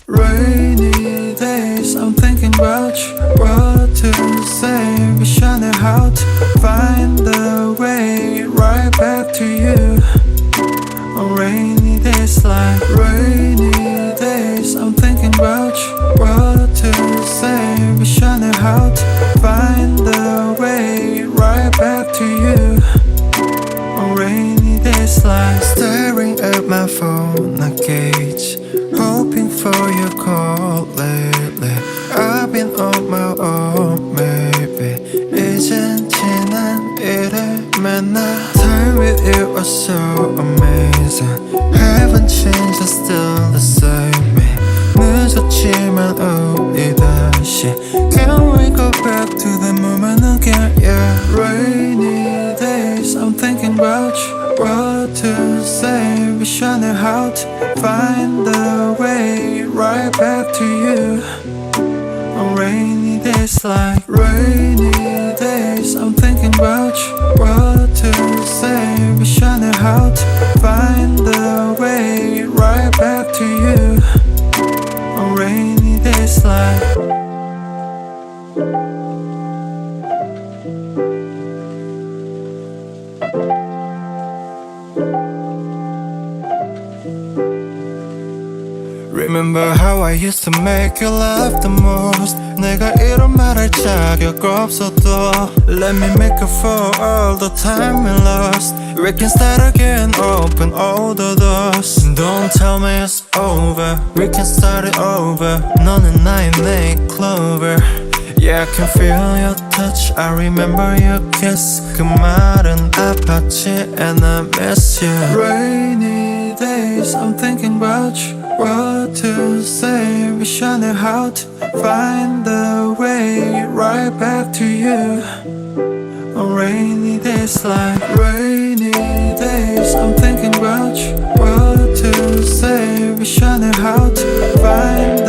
Rainy days, I'm thinking about you. What to say, wishing how to find the way right back to you. On rainy days like rainy days, I'm thinking about you. What to say, wishing how to find the way right back to you. On rainy days like staring at my phone, I gauge, hoping for your call lately. I've been on my own, maybe 이젠 지난 일을 만나. Time with you was so amazing. Haven't changed, I'm still the same. 늦었지만 우리 다시 Can we go back to the moment again? Yeah. Rainy days, I'm thinking about you. What to say, wishing how to find the way right back to you. On rainy days like rainy days, I'm thinking about you. What to say, wishing how to find the way right back to you. On rainy days like Remember how I used to make you laugh the most. 내가 이런 말 할 자격 없어도 Let me make up for all the time we lost. We can start again, open all the doors. Don't tell me it's over, we can start it over. 너는 나의 nail clover. Yeah, I can feel your touch, I remember your kiss. 그 말은 아팠지 and I miss you. Rainy days, I'm thinking about you. What to say, wishing how to find the way right back to you. On rainy days like rainy days, I'm thinking about you. What to say, wishing how to find